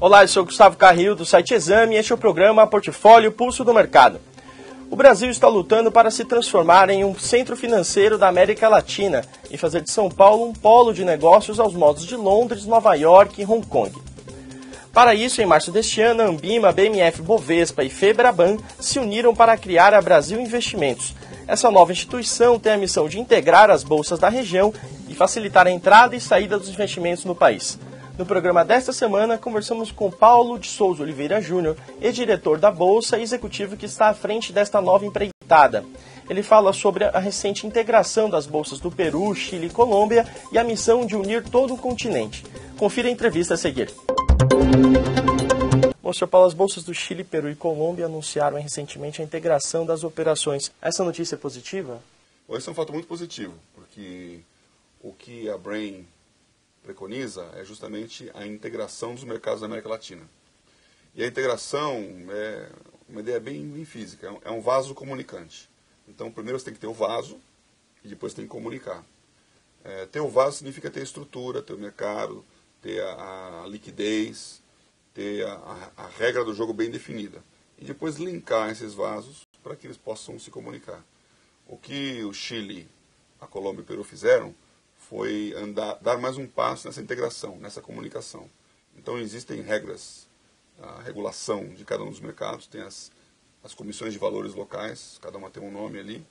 Olá, eu sou Gustavo Carril, do site Exame, e este é o programa Portfólio Pulso do Mercado. O Brasil está lutando para se transformar em um centro financeiro da América Latina e fazer de São Paulo um polo de negócios aos modos de Londres, Nova York e Hong Kong. Para isso, em março deste ano, a Ambima, BMF Bovespa e Febraban se uniram para criar a Brasil Investimentos. Essa nova instituição tem a missão de integrar as bolsas da região e facilitar a entrada e saída dos investimentos no país. No programa desta semana, conversamos com Paulo de Souza Oliveira Júnior, ex-diretor da Bolsa e executivo que está à frente desta nova empreitada. Ele fala sobre a recente integração das bolsas do Peru, Chile e Colômbia e a missão de unir todo o continente. Confira a entrevista a seguir. Bom, Sr. Paulo, as bolsas do Chile, Peru e Colômbia anunciaram recentemente a integração das operações. Essa notícia é positiva? Bom, esse é um fato muito positivo, porque o que a Brain preconiza é justamente a integração dos mercados da América Latina. E a integração é uma ideia bem física, é um vaso comunicante. Então, primeiro você tem que ter o vaso e depois tem que comunicar. Ter o vaso significa ter estrutura, ter o mercado, ter a liquidez, ter a regra do jogo bem definida. E depois linkar esses vasos para que eles possam se comunicar. O que o Chile, a Colômbia e o Peru fizeram foi dar mais um passo nessa integração, nessa comunicação. Então existem regras, a regulação de cada um dos mercados, tem as comissões de valores locais, cada uma tem um nome ali,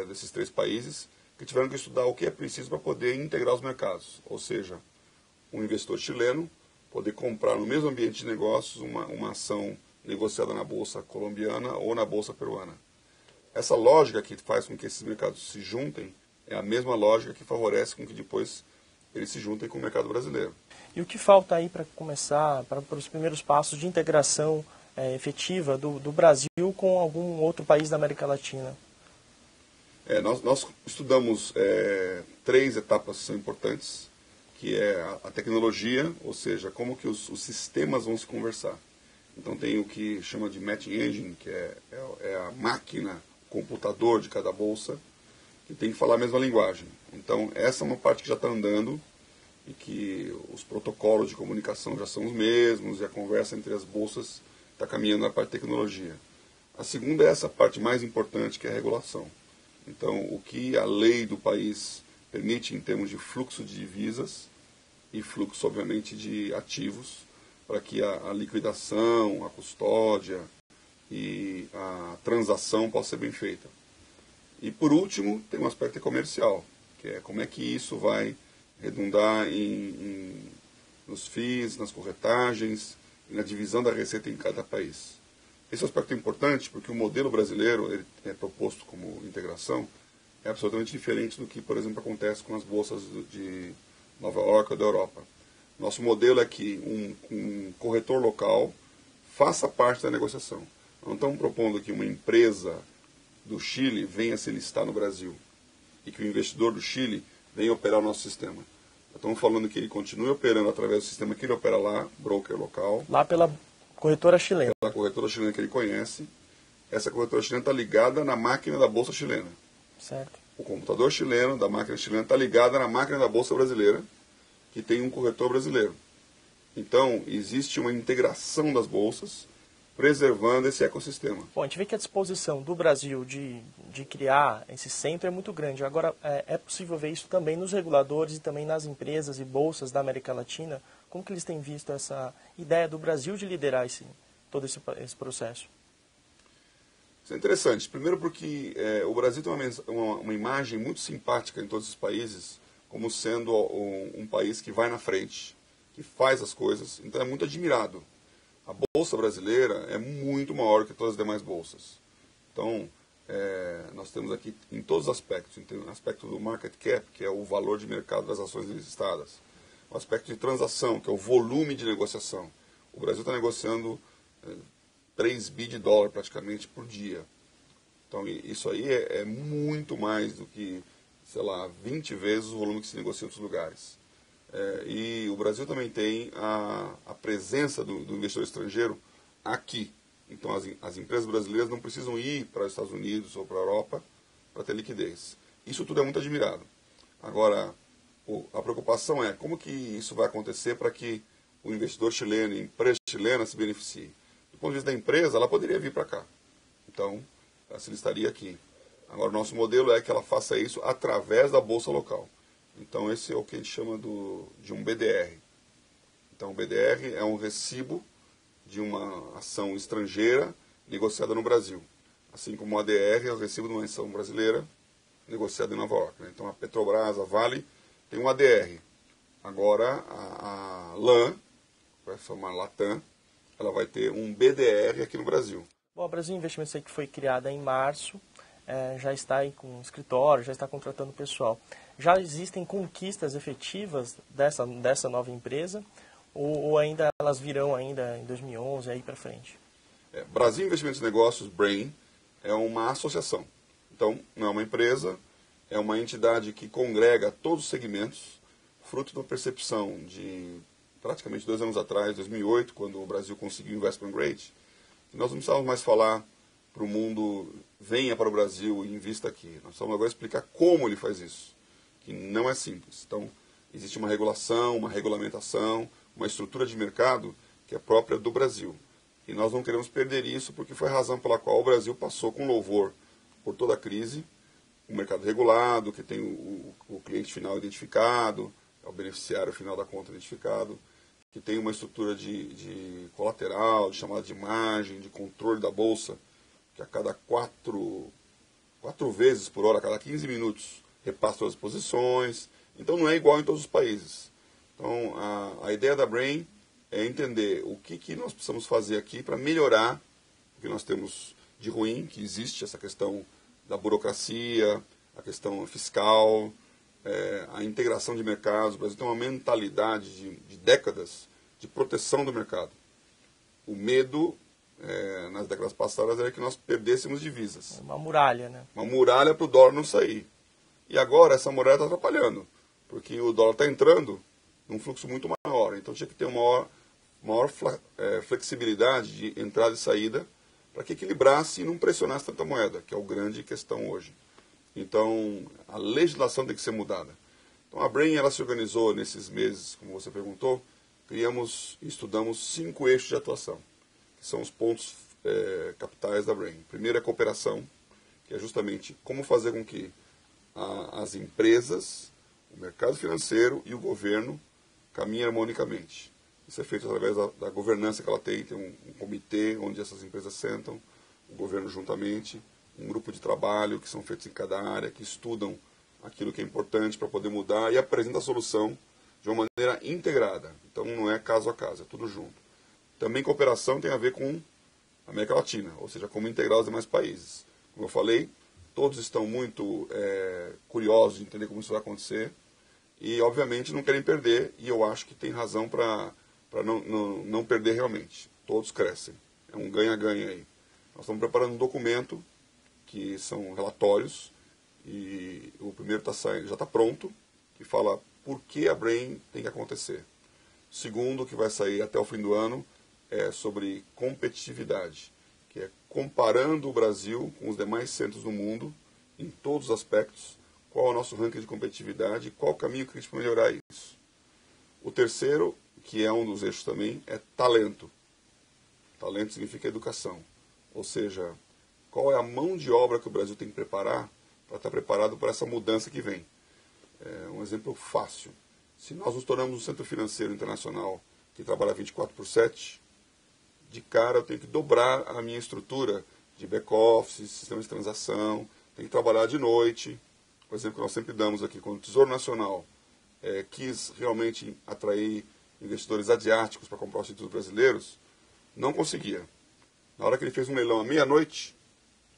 desses três países, que tiveram que estudar o que é preciso para poder integrar os mercados. Ou seja, um investidor chileno poder comprar no mesmo ambiente de negócios uma ação negociada na bolsa colombiana ou na bolsa peruana. Essa lógica que faz com que esses mercados se juntem é a mesma lógica que favorece com que depois eles se juntem com o mercado brasileiro. E o que falta aí para começar, para os primeiros passos de integração efetiva do Brasil com algum outro país da América Latina? Nós estudamos três etapas que são importantes, que é a tecnologia, ou seja, como que os sistemas vão se conversar. Então tem o que chama de matching engine, que é a máquina, computador de cada bolsa, que tem que falar a mesma linguagem. Então essa é uma parte que já está andando e que os protocolos de comunicação já são os mesmos e a conversa entre as bolsas está caminhando na parte de tecnologia. A segunda é essa parte mais importante, que é a regulação. Então o que a lei do país permite em termos de fluxo de divisas e fluxo, obviamente, de ativos, para que a liquidação, a custódia e a transação possa ser bem feita. E, por último, tem um aspecto comercial, que é como é que isso vai redundar nos FIIs, nas corretagens e na divisão da receita em cada país. Esse é um aspecto importante porque o modelo brasileiro, ele é proposto como integração, é absolutamente diferente do que, por exemplo, acontece com as bolsas de Nova York ou da Europa. Nosso modelo é que um corretor local faça parte da negociação. Não estamos propondo que uma empresa do Chile venha se listar no Brasil e que o investidor do Chile venha operar o nosso sistema. Estamos falando que ele continue operando através do sistema que ele opera lá, broker local. Lá pela corretora chilena. Pela corretora chilena que ele conhece. Essa corretora chilena está ligada na máquina da Bolsa chilena. Certo. O computador chileno da máquina chilena está ligado na máquina da Bolsa brasileira, que tem um corretor brasileiro. Então, existe uma integração das bolsas, preservando esse ecossistema. Bom, a gente vê que a disposição do Brasil de criar esse centro é muito grande. Agora, é possível ver isso também nos reguladores e também nas empresas e bolsas da América Latina? Como que eles têm visto essa ideia do Brasil de liderar todo esse processo? Isso é interessante. Primeiro porque o Brasil tem uma imagem muito simpática em todos os países, como sendo um país que vai na frente, que faz as coisas, então é muito admirado. A bolsa brasileira é muito maior que todas as demais bolsas. Então, nós temos aqui em todos os aspectos, tem o aspecto do market cap, que é o valor de mercado das ações listadas, o aspecto de transação, que é o volume de negociação. O Brasil está negociando 3 bi de dólar praticamente por dia. Então, isso aí é muito mais do que, sei lá, 20 vezes o volume que se negocia em outros lugares. E o Brasil também tem a presença do investidor estrangeiro aqui. Então as empresas brasileiras não precisam ir para os Estados Unidos ou para a Europa para ter liquidez. Isso tudo é muito admirado. Agora, a preocupação é como que isso vai acontecer para que o investidor chileno e a empresa chilena se beneficiem. Do ponto de vista da empresa, ela poderia vir para cá. Então, ela se listaria aqui. Agora, o nosso modelo é que ela faça isso através da bolsa local. Então, esse é o que a gente chama de um BDR. Então, o BDR é um recibo de uma ação estrangeira negociada no Brasil. Assim como o ADR é o recibo de uma ação brasileira negociada em Nova York. Né? Então, a Petrobras, a Vale, tem um ADR. Agora, a LAN, vai chamar Latam, ela vai ter um BDR aqui no Brasil. Bom, a Brasil Investimentos que foi criada em março, já está aí com escritório, já está contratando pessoal. Já existem conquistas efetivas dessa nova empresa ou ainda elas virão ainda em 2011 aí para frente? Brasil Investimentos e Negócios, BRAIN, é uma associação. Então, não é uma empresa, é uma entidade que congrega todos os segmentos, fruto de uma percepção de praticamente 2 anos atrás, 2008, quando o Brasil conseguiu o Investment Grade, que nós não precisávamos mais falar para o mundo, venha para o Brasil e invista aqui. Nós precisamos agora explicar como ele faz isso, que não é simples. Então, existe uma regulação, uma regulamentação, uma estrutura de mercado que é própria do Brasil. E nós não queremos perder isso, porque foi a razão pela qual o Brasil passou com louvor por toda a crise, o mercado regulado, que tem o cliente final identificado, é o beneficiário final da conta identificado, que tem uma estrutura de colateral, de chamada de margem, de controle da bolsa, que a cada 4 vezes por hora, a cada 15 minutos, repassa todas as posições. Então não é igual em todos os países. Então a ideia da BRAIN é entender o que nós precisamos fazer aqui para melhorar o que nós temos de ruim, que existe essa questão da burocracia, a questão fiscal, a integração de mercados. O Brasil tem uma mentalidade de décadas de proteção do mercado. O medo, nas décadas passadas, era que nós perdêssemos divisas. Uma muralha, né? Uma muralha para o dólar não sair. E agora essa muralha está atrapalhando, porque o dólar está entrando num fluxo muito maior. Então tinha que ter uma maior flexibilidade de entrada e saída para que equilibrasse e não pressionasse tanta moeda, que é a grande questão hoje. Então, a legislação tem que ser mudada. Então, a BRAIN ela se organizou nesses meses, como você perguntou, criamos e estudamos 5 eixos de atuação, que são os pontos capitais da BRAIN. Primeiro é a cooperação, que é justamente como fazer com que as empresas, o mercado financeiro e o governo caminhem harmonicamente. Isso é feito através da governança que ela tem um comitê onde essas empresas sentam, o governo juntamente, um grupo de trabalho que são feitos em cada área, que estudam aquilo que é importante para poder mudar e apresentam a solução de uma maneira integrada. Então não é caso a caso, é tudo junto. Também cooperação tem a ver com a América Latina, ou seja, como integrar os demais países. Como eu falei, todos estão muito curiosos de entender como isso vai acontecer e, obviamente, não querem perder, e eu acho que tem razão para não perder realmente. Todos crescem. É um ganha-ganha aí. Nós estamos preparando um documento, que são relatórios, e o primeiro já está pronto, que fala por que a BRAIN tem que acontecer. O segundo, que vai sair até o fim do ano, é sobre competitividade, que é comparando o Brasil com os demais centros do mundo, em todos os aspectos, qual é o nosso ranking de competitividade e qual o caminho que a gente vai melhorar isso. O terceiro, que é um dos eixos também, é talento. Talento significa educação, ou seja, qual é a mão de obra que o Brasil tem que preparar para estar preparado para essa mudança que vem. Um exemplo fácil. Se nós nos tornamos um centro financeiro internacional que trabalha 24/7, de cara eu tenho que dobrar a minha estrutura de back-office, sistema de transação, tenho que trabalhar de noite. O exemplo que nós sempre damos aqui, quando o Tesouro Nacional quis realmente atrair investidores asiáticos para comprar os títulos brasileiros, não conseguia. Na hora que ele fez um leilão à meia-noite,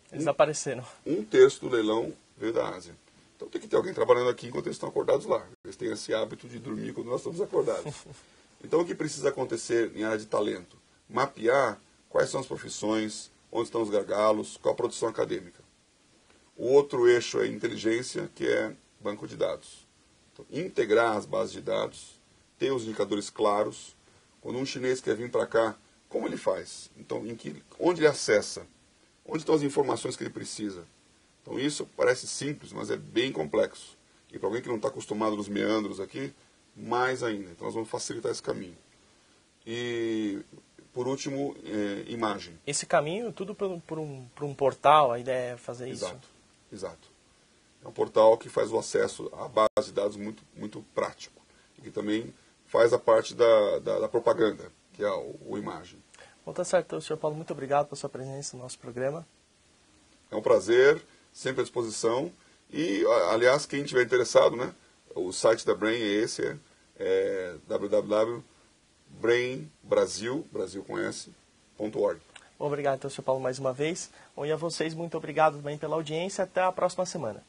eles apareceram. 1/3 do leilão veio da Ásia. Então tem que ter alguém trabalhando aqui enquanto eles estão acordados lá. Eles têm esse hábito de dormir quando nós estamos acordados. Então o que precisa acontecer em área de talento? Mapear quais são as profissões, onde estão os gargalos, qual a produção acadêmica. O outro eixo é inteligência, que é banco de dados. Então, integrar as bases de dados, ter os indicadores claros. Quando um chinês quer vir para cá, como ele faz? Então, onde ele acessa? Onde estão as informações que ele precisa? Então isso parece simples, mas é bem complexo. E para alguém que não está acostumado nos meandros aqui, mais ainda. Então nós vamos facilitar esse caminho. e, por último, imagem. Esse caminho, tudo por um portal, a ideia é fazer isso? Exato. É um portal que faz o acesso à base de dados muito, muito prático. E que também faz a parte da propaganda, que é o imagem. Bom, tá certo, Sr. Paulo, muito obrigado pela sua presença no nosso programa. É um prazer, sempre à disposição. E, aliás, quem estiver interessado, né, o site da Brain é esse, www.brainbrasil.org. Obrigado, então, Sr. Paulo, mais uma vez. Bom, e a vocês, muito obrigado também pela audiência. Até a próxima semana.